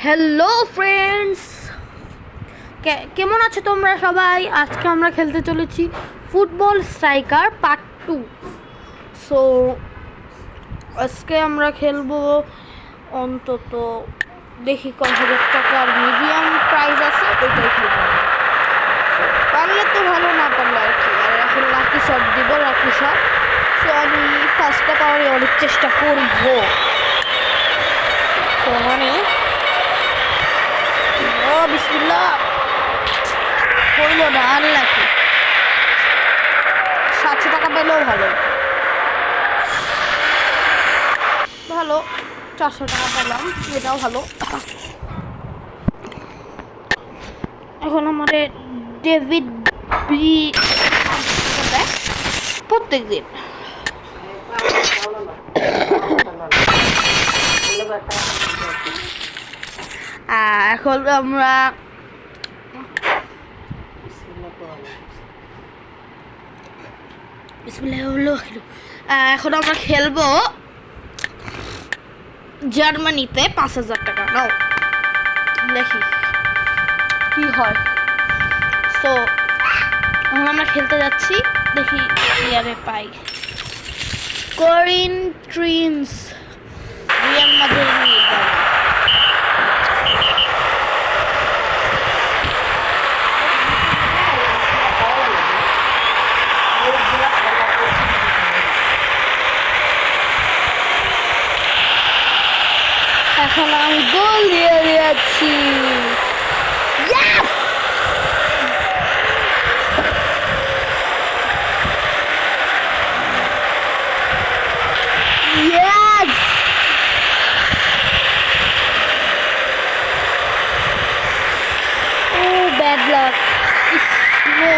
Hello friends, কেমন আছো তোমরা সবাই? আজকে আমরা খেলতে চলেছি ফুটবল স্ট্রাইকার পার্ট 2। সো আজকে আমরা খেলবো অন্তত দেখি কত হাজার টাকার মিডিয়াম প্রাইজ আছে, ওইটাই খেলবো। পারলে তো ভালো, না পারলে আর কি। আর এখন লাকি শট দিব, লাকি শট। সো আমি ফার্স্টটা পাওয়ারই অনেক চেষ্টা করবো। সো মানে বিসমিল্লাহ, হইল না, আনলাকি। 700 টাকা পেলেও ভালো ভালো 400 টাকা পেলাম, এটাও ভালো। এখন আমাদের ডেভিড বি প্রত্যেক দিন এখন আমরা এখন আমরা খেলবো জার্মানিতে 5000 টাকা। নাও দেখি কি হয়। সো এখন আমরা খেলতে যাচ্ছি, দেখি ইয়ারে পাই। করিন ট্রিন্স, রিয়াল মাদ্রিদ। এখন আমি গোল দিয়ে দিয়েছি। Bad luck. No.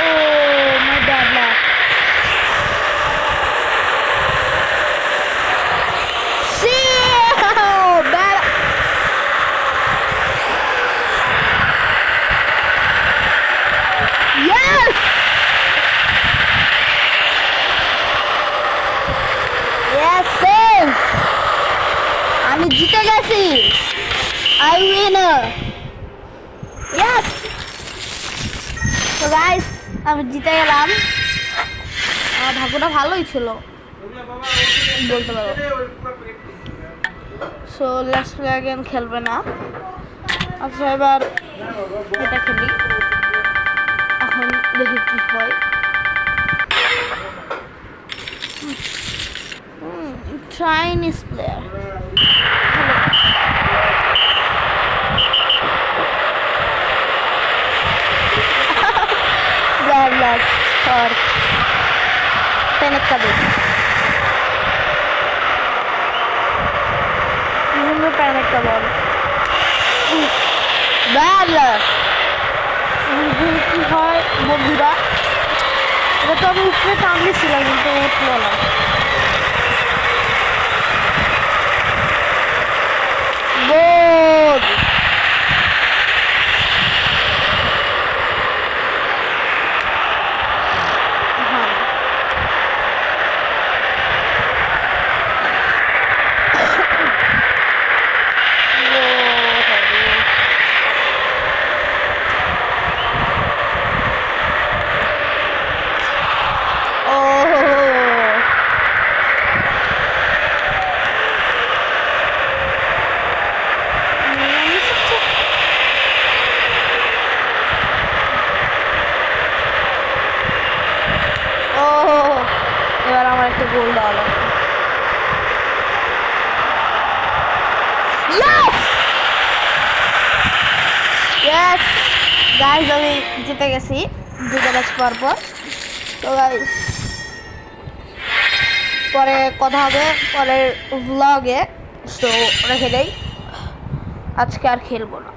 Oh, my bad luck. Bad. Yes. Yes, sir. আমি জিতে গেছি। I winner. Yes. So guys, আমি জিতে গেলাম। আমার ভাগ্যটা ভালোই ছিল বলতে পারো। সো লেটস প্লে अगेन খেলবে না। আচ্ছা, এবার এটা খেলি। এখন দেখি কি হয়। Chinese player. Bad luck for Panic Kabir. Panic Kabir. Bad luck. কি হয় বন্ধুরা, এটা তো আমি উপরে টানতেছিলাম কিন্তু উঠলো না। গোল। এবার আমার একটা গোল দেওয়া লাগবে। Yes guys, আমি জিতে গেছি 2 ম্যাচ পর। তো গাইস, পরে কথা হবে পরের ভ্লগে। সো রেখে দেই, আজকে আর খেলবো না।